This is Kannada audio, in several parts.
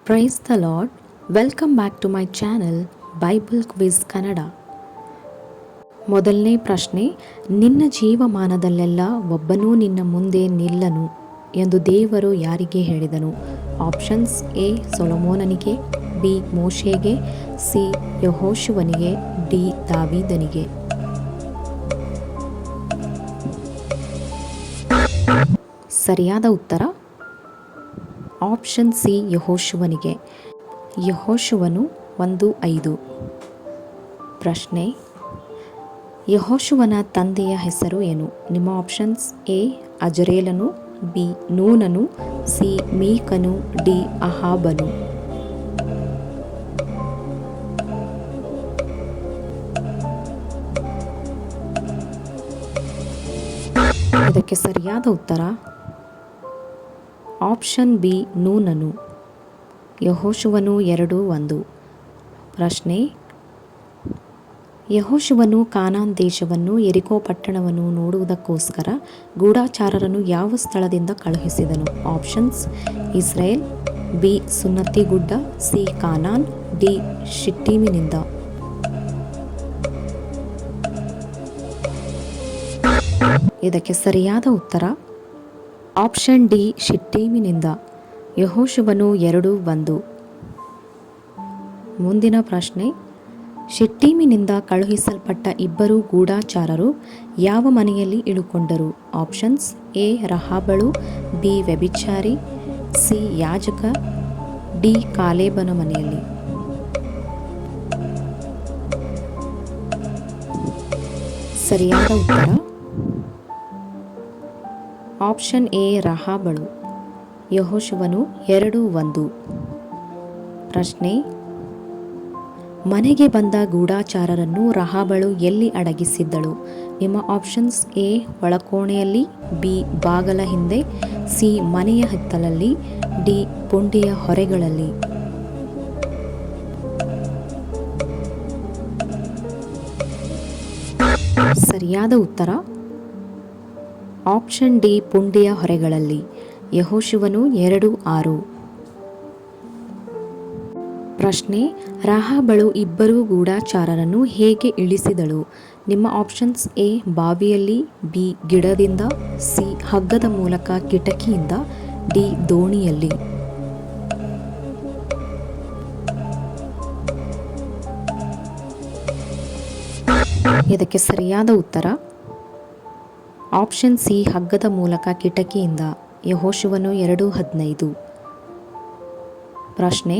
Price the Lord. Welcome back to my channel Bible quiz Kannada. ಮೊದಲನೇ ಪ್ರಶ್ನೆ, ನಿನ್ನ ಜೀವಮಾನದಲ್ಲೆಲ್ಲ ಒಬ್ಬನೂ ನಿನ್ನ ಮುಂದೆ ನಿಲ್ಲನು ಎಂದು ದೇವರು ಯಾರಿಗೆ ಹೇಳಿದನು? ಆಪ್ಷನ್ಸ್: ಎ ಸೊಲೊಮೋನನಿಗೆ, ಬಿ ಮೋಶೆಗೆ, ಸಿ ಯೆಹೋಶುವನಿಗೆ, ಡಿ ದಾವೀದನಿಗೆ. ಸರಿಯಾದ ಉತ್ತರ ಆಪ್ಷನ್ ಸಿ ಯೆಹೋಶುವನಿಗೆ. ಯೆಹೋಶುವನು 1:5. ಪ್ರಶ್ನೆ, ಯೆಹೋಶುವನ ತಂದೆಯ ಹೆಸರು ಏನು? ನಿಮ್ಮ ಆಪ್ಷನ್ಸ್: ಎ ಅಜರೇಲನು, ಬಿ ನೂನನು, ಸಿ ಮೀಕನು, ಡಿ ಅಹಾಬನು. ಇದಕ್ಕೆ ಸರಿಯಾದ ಉತ್ತರ ಆಪ್ಷನ್ ಬಿ ನೂನನು. ಯೆಹೋಶುವನು 2:1. ಪ್ರಶ್ನೆ, ಯೆಹೋಶುವನು ಕಾನಾನ್ ದೇಶವನ್ನು ಯೆರಿಕೋ ಪಟ್ಟಣವನ್ನು ನೋಡುವುದಕ್ಕೋಸ್ಕರ ಗೂಢಚಾರರನ್ನು ಯಾವ ಸ್ಥಳದಿಂದ ಕಳುಹಿಸಿದನು? ಆಪ್ಷನ್ಸ್: ಇಸ್ರೇಲ್, ಬಿ ಸುನ್ನತಿ ಗುಡ್ಡ, ಸಿ ಕಾನಾನ್, ಡಿ ಶಿಟ್ಟೀಮಿನಿಂದ. ಇದಕ್ಕೆ ಸರಿಯಾದ ಉತ್ತರ ಆಪ್ಷನ್ ಡಿ ಶಿಟ್ಟೀಮಿನಿಂದ. ಯೆಹೋಶುವನು 2:1. ಮುಂದಿನ ಪ್ರಶ್ನೆ, ಶಿಟ್ಟೀಮಿನಿಂದ ಕಳುಹಿಸಲ್ಪಟ್ಟ ಇಬ್ಬರು ಗೂಢಚಾರರು ಯಾವ ಮನೆಯಲ್ಲಿ ಇಳುಕೊಂಡರು? ಆಪ್ಷನ್ಸ್: ಎ ರಹಾಬಳು, ಬಿ ವ್ಯಭಿಚಾರಿ, ಸಿ ಯಾಜಕ, ಡಿ ಕಾಲೇಬನ ಮನೆಯಲ್ಲಿ. ಸರಿಯಾದ ಉತ್ತರ ಆಪ್ಷನ್ ಎ ರಹಾಬಳು. ಯೆಹೋಶುವನು 2:1. ಪ್ರಶ್ನೆ, ಮನೆಗೆ ಬಂದ ಗೂಢಚಾರರನ್ನು ರಹಾಬಳು ಎಲ್ಲಿ ಅಡಗಿಸಿದ್ದಳು? ನಿಮ್ಮ ಆಪ್ಷನ್ಸ್: ಎ ಒಳಕೋಣೆಯಲ್ಲಿ, ಬಿ ಬಾಗಲ ಹಿಂದೆ, ಸಿ ಮನೆಯ ಹಿತ್ತಲಲ್ಲಿ, ಡಿ ಪುಂಡಿಯ ಹೊರೆಗಳಲ್ಲಿ. ಸರಿಯಾದ ಉತ್ತರ ಆಪ್ಷನ್ ಡಿ ಪುಂಡಿಯ ಹೊರೆಗಳಲ್ಲಿ. ಯೆಹೋಶುವನು 2:6. ಪ್ರಶ್ನೆ, ರಹಾಬಳು ಇಬ್ಬರು ಗೂಢಚಾರರನ್ನು ಹೇಗೆ ಇಳಿಸಿದಳು? ನಿಮ್ಮ ಆಪ್ಷನ್ಸ್: ಎ ಬಾವಿಯಲ್ಲಿ, ಬಿ ಗಿಡದಿಂದ, ಸಿ ಹಗ್ಗದ ಮೂಲಕ ಕಿಟಕಿಯಿಂದ, ಡಿ ದೋಣಿಯಲ್ಲಿ. ಇದಕ್ಕೆ ಸರಿಯಾದ ಉತ್ತರ ಆಪ್ಷನ್ ಸಿ ಹಗ್ಗದ ಮೂಲಕ ಕಿಟಕಿಯಿಂದ. ಯೆಹೋಶುವನು 2:15. ಪ್ರಶ್ನೆ,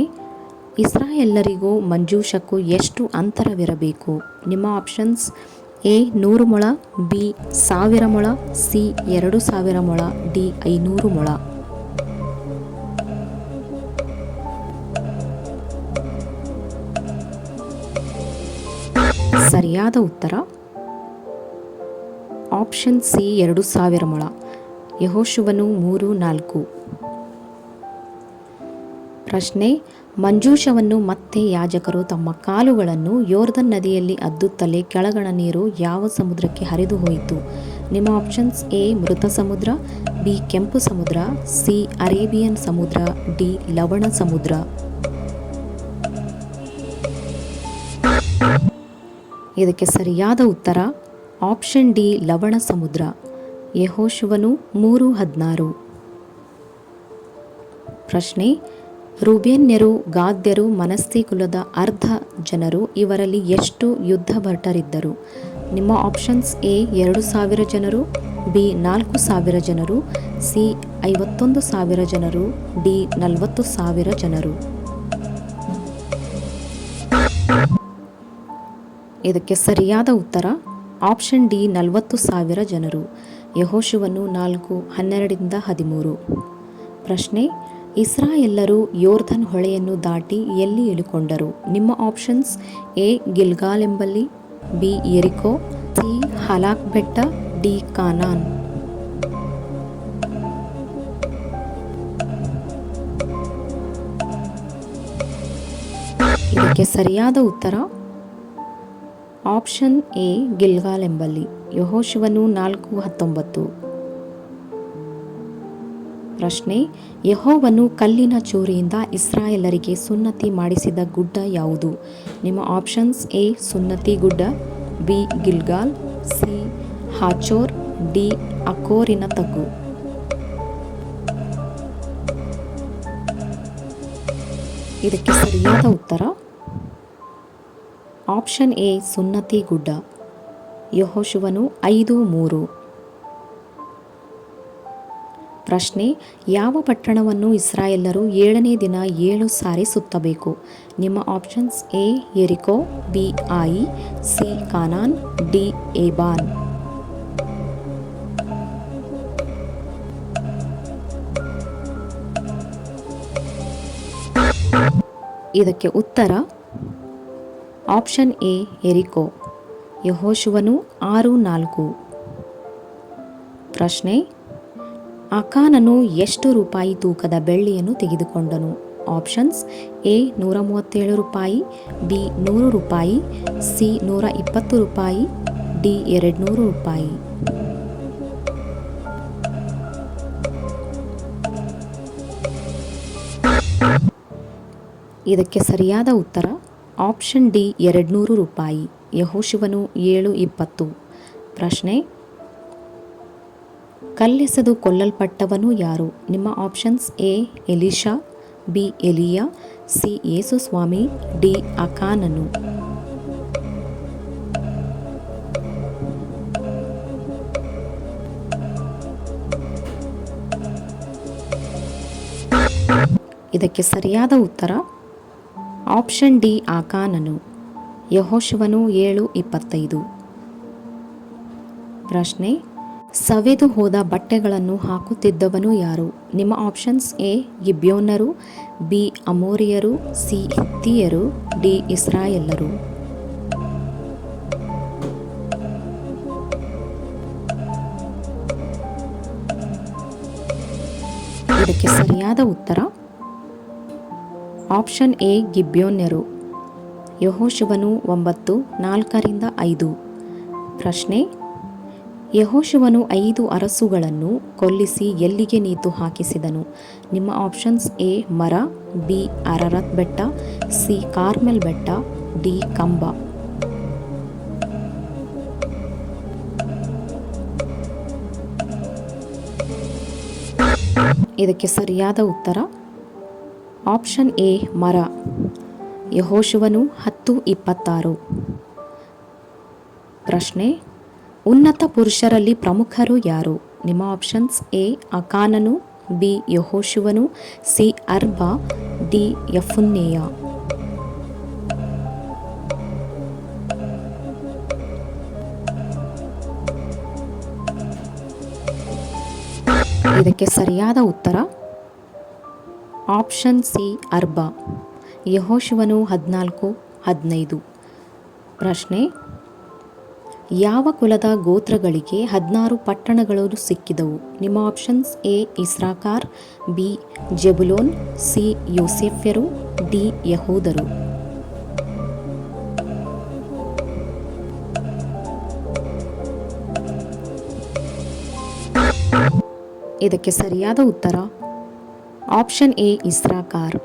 ಇಸ್ರಾಯೇಲ್ಯರಿಗೂ ಮಂಜೂಷಕ್ಕೂ ಎಷ್ಟು ಅಂತರವಿರಬೇಕು? ನಿಮ್ಮ ಆಪ್ಷನ್ಸ್: ಎ 100 ಮೊಳ, ಬಿ 1000 ಮೊಳ, ಸಿ 2000 ಮೊಳ, ಡಿ 500 ಮೊಳ. ಸರಿಯಾದ ಉತ್ತರ ಆಪ್ಷನ್ ಸಿ 2000 ಮೊಳ. ಯೆಹೋಶುವನು 3:4. ಪ್ರಶ್ನೆ, ಮಂಜೂಷವನ್ನು ಮತ್ತೆ ಯಾಜಕರು ತಮ್ಮ ಕಾಲುಗಳನ್ನು ಯೋರ್ದನ್ ನದಿಯಲ್ಲಿ ಅದ್ದುತ್ತಲೇ ಕೆಳಗಣ ನೀರು ಯಾವ ಸಮುದ್ರಕ್ಕೆ ಹರಿದು ಹೋಯಿತು? ನಿಮ್ಮ ಆಪ್ಷನ್ಸ್: ಎ ಮೃತ ಸಮುದ್ರ, ಬಿ ಕೆಂಪು ಸಮುದ್ರ, ಸಿ ಅರೇಬಿಯನ್ ಸಮುದ್ರ, ಡಿ ಲವಣ ಸಮುದ್ರ. ಇದಕ್ಕೆ ಸರಿಯಾದ ಉತ್ತರ ಆಪ್ಷನ್ ಡಿ ಲವಣ ಸಮುದ್ರ. ಯೆಹೋಶುವನು 3:16. ಪ್ರಶ್ನೆ, ರೂಬೇನ್ಯರು, ಗಾದ್ಯರು, ಮನಸ್ಸೆ ಕುಲದ ಅರ್ಧ ಜನರು ಇವರಲ್ಲಿ ಎಷ್ಟು ಯುದ್ಧ ಭಟರಿದ್ದರು? ನಿಮ್ಮ ಆಪ್ಷನ್ಸ್: ಎ 2,000 ಜನರು, ಬಿ 4,000 ಜನರು, ಸಿ 51,000 ಜನರು, ಡಿ 40,000 ಜನರು. ಇದಕ್ಕೆ ಸರಿಯಾದ ಉತ್ತರ ಆಪ್ಷನ್ ಡಿ 40,000 ಜನರು. ಯೆಹೋಶುವನು 4:12-13. ಪ್ರಶ್ನೆ, ಇಸ್ರಾಯೇಲ್ಯರು ಯೋರ್ದನ್ ಹೊಳೆಯನ್ನು ದಾಟಿ ಎಲ್ಲಿ ಇಳುಕೊಂಡರು? ನಿಮ್ಮ ಆಪ್ಷನ್ಸ್: ಎ ಗಿಲ್ಗಾಲ್ ಎಂಬಲ್ಲಿ, ಬಿ ಯೆರಿಕೋ, ಸಿ ಹಲಾಕ್ ಬೆಟ್ಟ, ಡಿ ಕಾನಾನ್. ಇದಕ್ಕೆ ಸರಿಯಾದ ಉತ್ತರ ಆಪ್ಷನ್ ಎ ಗಿಲ್ಗಾಲ್ ಎಂಬಲ್ಲಿ. ಯೆಹೋಶುವನು 4:19. ಪ್ರಶ್ನೆ: ಯೆಹೋವನು ಕಲ್ಲಿನ ಚೂರಿಯಿಂದ ಇಸ್ರಾಯೇಲರಿಗೆ ಸುನ್ನತಿ ಮಾಡಿಸಿದ ಗುಡ್ಡ ಯಾವುದು? ನಿಮ್ಮ ಆಪ್ಷನ್ಸ್: ಎ ಸುನ್ನತಿ ಗುಡ್ಡ, ಬಿ ಗಿಲ್ಗಾಲ್, ಸಿ ಹಾಚೋರ್, ಡಿ ಅಕೋರಿನ ತಗ್ಗು. ಇದಕ್ಕೆ ಸರಿಯಾದ ಉತ್ತರ ಆಪ್ಷನ್ ಎ ಸುನ್ನತಿ ಗುಡ್ಡ. ಯೆಹೋಶುವನು 5:3. ಪ್ರಶ್ನೆ: ಯಾವ ಪಟ್ಟಣವನ್ನು ಇಸ್ರಾಯೇಲ್ಯರು 7ನೇ ದಿನ 7 ಸಾರಿ ಸುತ್ತಬೇಕು? ನಿಮ್ಮ ಆಪ್ಷನ್ಸ್: ಎ ಯೆರಿಕೋ, ಬಿ ಆಯಿ, ಸಿ ಕಾನಾನ್, ಡಿ ಏಬಾನ್. ಇದಕ್ಕೆ ಉತ್ತರ ಆಪ್ಷನ್ ಎ ಯೆರಿಕೋ. ಯೆಹೋಶುವನು 6:4. ಪ್ರಶ್ನೆ: ಆಕಾನನು ಎಷ್ಟು ರೂಪಾಯಿ ತೂಕದ ಬೆಳ್ಳಿಯನ್ನು ತೆಗೆದುಕೊಂಡನು? ಆಪ್ಷನ್ಸ್: ಎ 137 ರೂಪಾಯಿ, ಬಿ 100 ರೂಪಾಯಿ, ಸಿ 120 ರೂಪಾಯಿ, ಡಿ 200 ರೂಪಾಯಿ. ಇದಕ್ಕೆ ಸರಿಯಾದ ಉತ್ತರ ಆಪ್ಷನ್ ಡಿ 200 ರೂಪಾಯಿ. ಯೆಹೋಶುವನು 7:20. ಪ್ರಶ್ನೆ: ಕಲ್ಲೆಸೆದು ಕೊಲ್ಲಲ್ಪಟ್ಟವನು ಯಾರು? ನಿಮ್ಮ ಆಪ್ಷನ್ಸ್: ಎ ಎಲೀಷಾ, ಬಿ ಎಲಿಯಾ, ಸಿ ಯೇಸುಸ್ವಾಮಿ, ಡಿ ಆಕಾನನು. ಇದಕ್ಕೆ ಸರಿಯಾದ ಉತ್ತರ ಆಪ್ಷನ್ ಡಿ ಆಕಾನನು. ಯೆಹೋಶುವನು 7:25. ಪ್ರಶ್ನೆ: ಸವೆದು ಹೋದ ಬಟ್ಟೆಗಳನ್ನು ಹಾಕುತ್ತಿದ್ದವನು ಯಾರು? ನಿಮ್ಮ ಆಪ್ಷನ್ಸ್: ಎ ಗಿಬ್ಯೋನ್ಯರು, ಬಿ ಅಮೋರಿಯರು, ಸಿ ಹಿತ್ತಿಯರು, ಡಿ ಇಸ್ರಾಯೇಲ್ಯರು. ಇದಕ್ಕೆ ಸರಿಯಾದ ಉತ್ತರ ಆಪ್ಷನ್ ಎ ಗಿಬ್ಯೋನ್ಯರು. ಯೆಹೋಶುವನು 9:4-5. ಪ್ರಶ್ನೆ: ಯೆಹೋಶುವನು 5 ಅರಸುಗಳನ್ನು ಕೊಲ್ಲಿಸಿ ಎಲ್ಲಿಗೆ ನೇತು ಹಾಕಿಸಿದನು? ನಿಮ್ಮ ಆಪ್ಷನ್ಸ್: ಎ ಮರ, ಬಿ ಅರರತ್ ಬೆಟ್ಟ, ಸಿ ಕಾರ್ಮೆಲ್ ಬೆಟ್ಟ, ಡಿ ಕಂಬ. ಇದಕ್ಕೆ ಸರಿಯಾದ ಉತ್ತರ ಆಪ್ಷನ್ ಎ ಮರ. ಯೆಹೋಶುವನು 10:26. ಪ್ರಶ್ನೆ: ಉನ್ನತ ಪುರುಷರಲ್ಲಿ ಪ್ರಮುಖರು ಯಾರು? ನಿಮ್ಮ ಆಪ್ಷನ್ಸ್: ಎ ಆಕಾನನು, ಬಿ ಯೆಹೋಶುವನು, ಸಿ ಅರ್ಬಾ, ಡಿ ಯೆಫುನ್ನೆಯ. ಇದಕ್ಕೆ ಸರಿಯಾದ ಉತ್ತರ ಆಪ್ಷನ್ ಸಿ ಅರ್ಬಾ. ಯೆಹೋಶುವನು 14:15. ಪ್ರಶ್ನೆ: ಯಾವ ಕುಲದ ಗೋತ್ರಗಳಿಗೆ 16 ಪಟ್ಟಣಗಳು ಸಿಕ್ಕಿದವು? ನಿಮ್ಮ ಆಪ್ಷನ್ಸ್: ಎ ಇಸ್ರಾಕಾರ್, ಬಿ ಜೆಬುಲೋನ್, ಸಿ ಯೋಸೇಫ್ಯರು, ಡಿ ಯಹೂದರು. ಇದಕ್ಕೆ ಸರಿಯಾದ ಉತ್ತರ ಆಪ್ಷನ್ ಎ ಇಸ್ರಾಕಾರ್.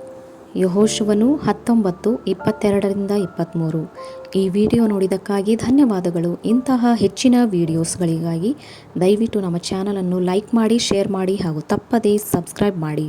ಯೆಹೋಶುವನು 19:22-23. ಈ ವಿಡಿಯೋ ನೋಡಿದ್ದಕ್ಕಾಗಿ ಧನ್ಯವಾದಗಳು. ಇಂತಹ ಹೆಚ್ಚಿನ ವಿಡಿಯೋಸ್ಗಳಿಗಾಗಿ ದಯವಿಟ್ಟು ನಮ್ಮ ಚಾನಲನ್ನು ಲೈಕ್ ಮಾಡಿ, ಶೇರ್ ಮಾಡಿ ಹಾಗೂ ತಪ್ಪದೇ ಸಬ್ಸ್ಕ್ರೈಬ್ ಮಾಡಿ.